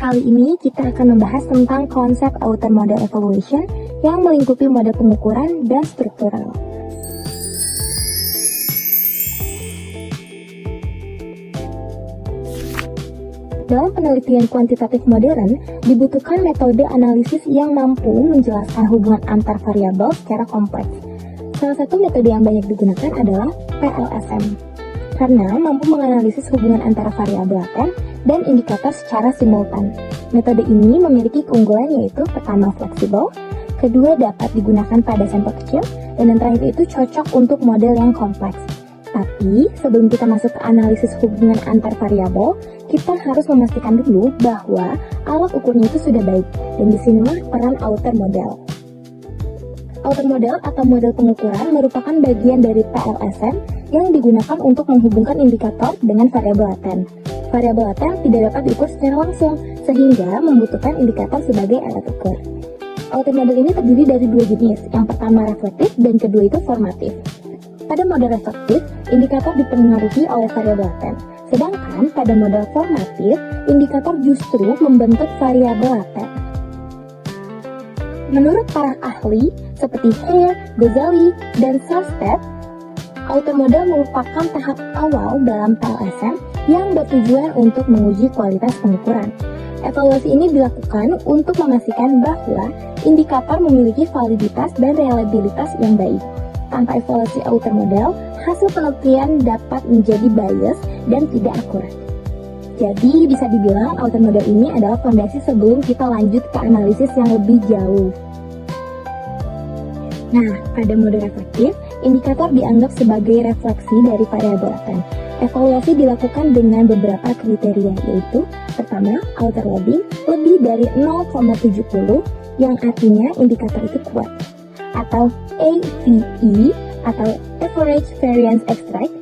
Kali ini kita akan membahas tentang konsep outer model evaluation yang melingkupi model pengukuran dan struktural. Dalam penelitian kuantitatif modern, dibutuhkan metode analisis yang mampu menjelaskan hubungan antar variabel secara kompleks. Salah satu metode yang banyak digunakan adalah PLSM, karena mampu menganalisis hubungan antara variabel laten dan indikator secara simultan. Metode ini memiliki keunggulan yaitu pertama fleksibel, kedua dapat digunakan pada sampel kecil, dan yang terakhir itu cocok untuk model yang kompleks. Tapi, sebelum kita masuk ke analisis hubungan antar variabel, kita harus memastikan dulu bahwa alat ukurnya itu sudah baik, dan disinilah peran outer model. Outer model atau model pengukuran merupakan bagian dari PLSM yang digunakan untuk menghubungkan indikator dengan variabel laten. Variabel laten tidak dapat diukur secara langsung, sehingga membutuhkan indikator sebagai alat ukur. Outer model ini terdiri dari dua jenis, yang pertama reflektif dan kedua itu formatif. Pada model reflektif, indikator dipengaruhi oleh variabel laten, sedangkan pada model formatif, indikator justru membentuk variabel laten. Menurut para ahli seperti Hare, Ghazali, dan Sharstedt, outer model merupakan tahap awal dalam PLSM yang bertujuan untuk menguji kualitas pengukuran. Evaluasi ini dilakukan untuk memastikan bahwa indikator memiliki validitas dan reliabilitas yang baik. Tanpa evaluasi outer model, hasil penelitian dapat menjadi bias dan tidak akurat. Jadi, bisa dibilang outer model ini adalah fondasi sebelum kita lanjut ke analisis yang lebih jauh. Nah, pada mode reflektif, indikator dianggap sebagai refleksi dari variabel laten. Evaluasi dilakukan dengan beberapa kriteria, yaitu pertama, outer loading lebih dari 0,70 yang artinya indikator itu kuat, atau AVE atau Average Variance Extract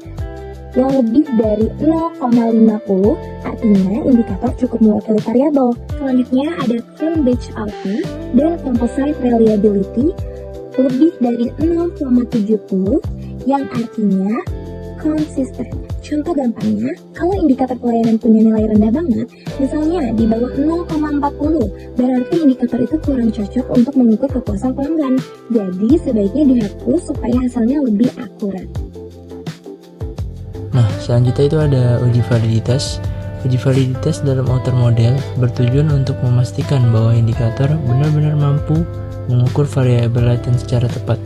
yang lebih dari 0,50 artinya indikator cukup mewakili variabel. Selanjutnya ada Cambridge Alpha dan Composite Reliability lebih dari 0,70 yang artinya konsisten. Contoh gampangnya, kalau indikator pelayanan punya nilai rendah banget, misalnya di bawah 0,40, berarti indikator itu kurang cocok untuk mengukur kepuasan pelanggan. Jadi sebaiknya dihapus supaya hasilnya lebih akurat. Nah, selanjutnya itu ada uji validitas. Uji validitas dalam outer model bertujuan untuk memastikan bahwa indikator benar-benar mampu mengukur variabel laten secara tepat.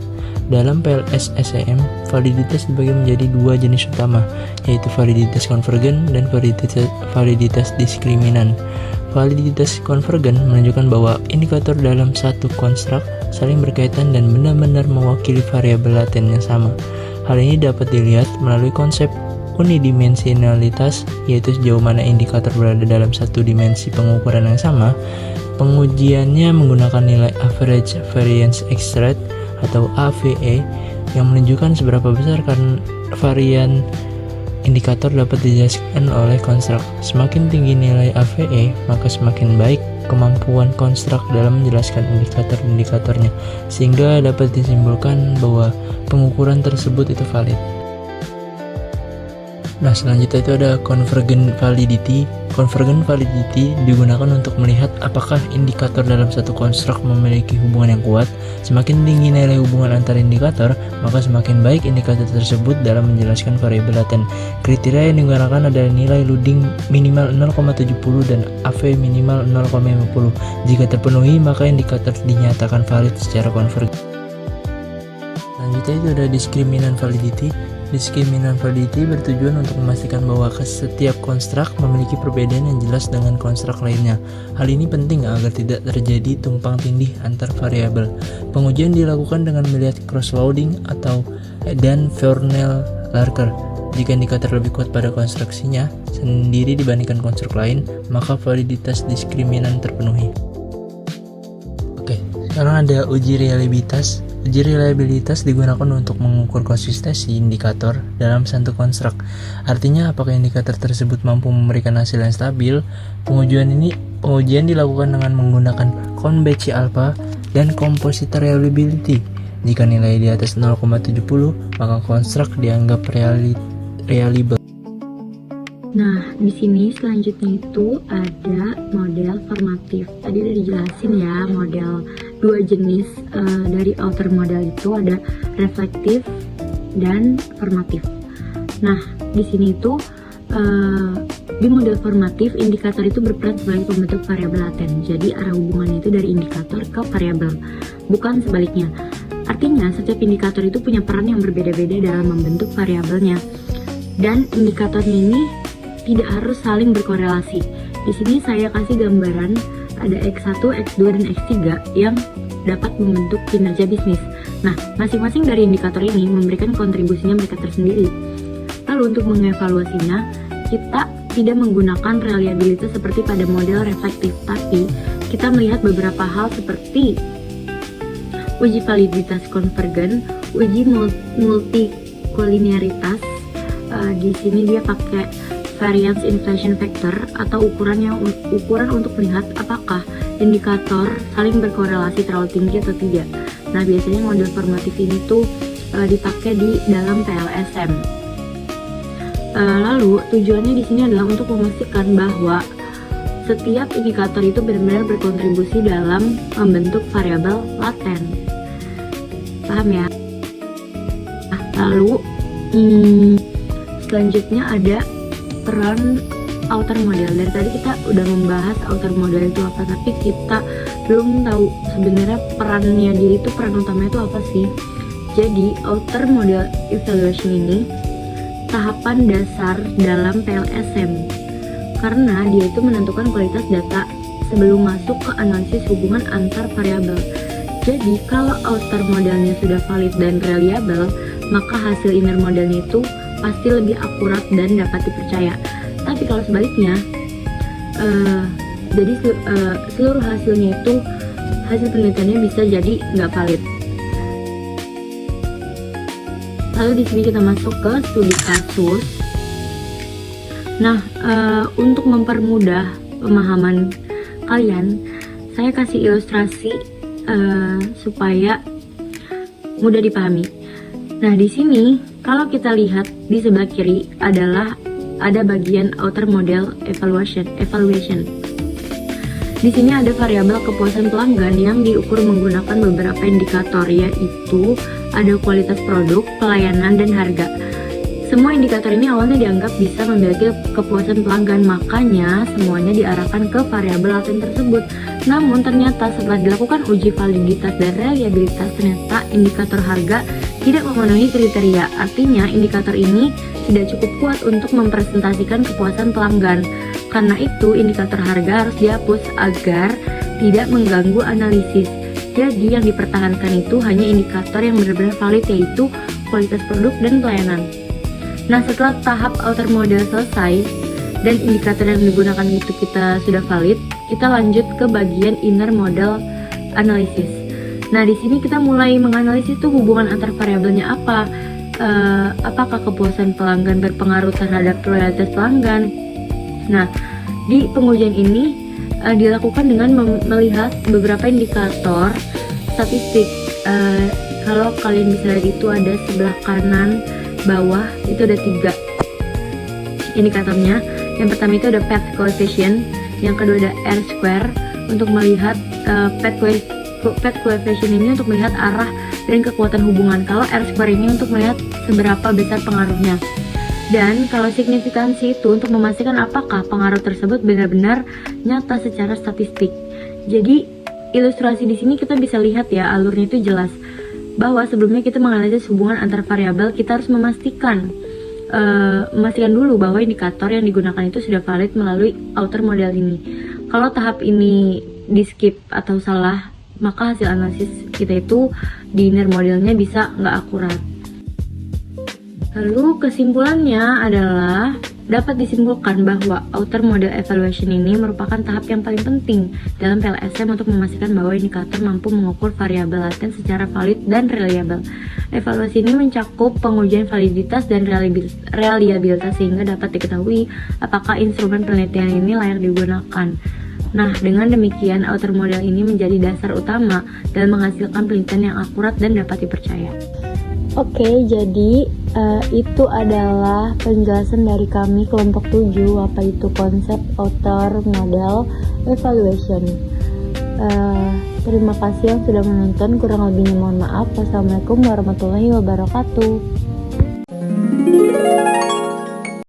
Dalam PLSSM, validitas dibagi menjadi dua jenis utama, yaitu validitas konvergen dan validitas diskriminan. Validitas konvergen menunjukkan bahwa indikator dalam satu konstruk saling berkaitan dan benar-benar mewakili variabel laten yang sama. Hal ini dapat dilihat melalui konsep unidimensionalitas, yaitu sejauh mana indikator berada dalam satu dimensi pengukuran yang sama. Pengujiannya menggunakan nilai Average Variance Extract atau AVE yang menunjukkan seberapa besar varian indikator dapat dijelaskan oleh konstruk. Semakin tinggi nilai AVE, maka semakin baik kemampuan konstruk dalam menjelaskan indikator-indikatornya, sehingga dapat disimpulkan bahwa pengukuran tersebut itu valid. Nah, selanjutnya itu ada convergent validity. Convergent validity digunakan untuk melihat apakah indikator dalam satu konstruk memiliki hubungan yang kuat. Semakin tinggi nilai hubungan antar indikator, maka semakin baik indikator tersebut dalam menjelaskan variabel laten. Kriteria yang digunakan adalah nilai loading minimal 0,70 dan AV minimal 0,50. Jika terpenuhi, maka indikator dinyatakan valid secara konvergen. Selanjutnya itu ada diskriminan validity. Diskriminan validity bertujuan untuk memastikan bahwa setiap konstruk memiliki perbedaan yang jelas dengan konstruk lainnya. Hal ini penting agar tidak terjadi tumpang tindih antar variabel. Pengujian dilakukan dengan melihat cross-loading dan Voronoi-Larker. Jika indikator lebih kuat pada konstruksinya sendiri dibandingkan konstruk lain, maka validitas diskriminan terpenuhi. Oke, sekarang ada uji reliabilitas. Uji reliabilitas digunakan untuk mengukur konsistensi indikator dalam satu konstruk. Artinya, apakah indikator tersebut mampu memberikan hasil yang stabil. Pengujian dilakukan dengan menggunakan Cambridge Alpha dan Composite Reliability. Jika nilai di atas 0,70, maka konstruk dianggap reliable. Nah, di sini selanjutnya itu ada model formatif. Tadi udah dijelasin ya, model dua jenis dari outer model itu ada reflektif dan formatif. Nah, di sini itu di model formatif indikator itu berperan sebagai pembentuk variabel laten. Jadi arah hubungannya itu dari indikator ke variabel, bukan sebaliknya. Artinya setiap indikator itu punya peran yang berbeda-beda dalam membentuk variabelnya. Dan indikatornya ini tidak harus saling berkorelasi. Di sini saya kasih gambaran ada X1, X2, dan X3 yang dapat membentuk kinerja bisnis. Nah, masing-masing dari indikator ini memberikan kontribusinya mereka tersendiri. Lalu untuk mengevaluasinya, kita tidak menggunakan reliabilitas seperti pada model reflektif, tapi kita melihat beberapa hal seperti uji validitas konvergen, uji multikolinearitas. Di sini dia pakai variance inflation factor atau ukuran untuk melihat apakah indikator saling berkorelasi terlalu tinggi atau tidak. Nah, biasanya model formatif ini tuh dipakai di dalam PLSM. Lalu tujuannya di sini adalah untuk memastikan bahwa setiap indikator itu benar-benar berkontribusi dalam membentuk variabel laten. Paham ya? Nah, lalu selanjutnya ada peran outer model. Dari tadi kita udah membahas outer model itu apa, tapi kita belum tahu sebenarnya perannya diri itu, peran utamanya itu apa sih. Jadi outer model evaluation ini tahapan dasar dalam PLSM karena dia itu menentukan kualitas data sebelum masuk ke analisis hubungan antar variabel. Jadi kalau outer modelnya sudah valid dan reliable, maka hasil inner modelnya itu pasti lebih akurat dan dapat dipercaya. Tapi kalau sebaliknya, jadi seluruh hasilnya itu, hasil penelitiannya bisa jadi nggak valid. Lalu di sini kita masuk ke studi kasus. Nah, untuk mempermudah pemahaman kalian, saya kasih ilustrasi supaya mudah dipahami. Nah, di sini kalau kita lihat di sebelah kiri adalah ada bagian outer model evaluation. Di sini ada variabel kepuasan pelanggan yang diukur menggunakan beberapa indikator, yaitu ada kualitas produk, pelayanan, dan harga. Semua indikator ini awalnya dianggap bisa memiliki kepuasan pelanggan, makanya semuanya diarahkan ke variabel laten tersebut. Namun ternyata setelah dilakukan uji validitas dan reliabilitas, ternyata indikator harga tidak memenuhi kriteria. Artinya indikator ini tidak cukup kuat untuk mempresentasikan kepuasan pelanggan. Karena itu indikator harga harus dihapus agar tidak mengganggu analisis. Jadi yang dipertahankan itu hanya indikator yang benar-benar valid, yaitu kualitas produk dan pelayanan. Nah, setelah tahap outer model selesai dan indikator yang digunakan itu kita sudah valid, kita lanjut ke bagian inner model analysis. Nah, di sini kita mulai menganalisis tuh hubungan antar variabelnya apa. Apakah kepuasan pelanggan berpengaruh terhadap loyalitas pelanggan? Nah, di pengujian ini dilakukan dengan melihat beberapa indikator statistik. Kalau kalian bisa lihat itu ada sebelah kanan bawah itu ada 3 indikatornya. Yang pertama itu ada path coefficient, yang kedua ada R square untuk melihat path coefficient ini untuk melihat arah dan kekuatan hubungan. Kalau R square ini untuk melihat seberapa besar pengaruhnya. Dan kalau signifikansi itu untuk memastikan apakah pengaruh tersebut benar-benar nyata secara statistik. Jadi ilustrasi di sini kita bisa lihat ya, alurnya itu jelas bahwa sebelumnya kita menganalisis hubungan antar variabel, kita harus memastikan dulu bahwa indikator yang digunakan itu sudah valid melalui outer model ini. Kalau tahap ini di skip atau salah, maka hasil analisis kita itu di inner modelnya bisa nggak akurat. Lalu kesimpulannya adalah dapat disimpulkan bahwa outer model evaluation ini merupakan tahap yang paling penting dalam PLSM untuk memastikan bahwa indikator mampu mengukur variabel laten secara valid dan reliable. Evaluasi ini mencakup pengujian validitas dan reliabilitas sehingga dapat diketahui apakah instrumen penelitian ini layak digunakan. Nah, dengan demikian outer model ini menjadi dasar utama dalam menghasilkan penelitian yang akurat dan dapat dipercaya. Oke, jadi itu adalah penjelasan dari kami kelompok 7, apa itu konsep, author, model, evaluation. Terima kasih yang sudah menonton, kurang lebihnya mohon maaf. Wassalamualaikum warahmatullahi wabarakatuh.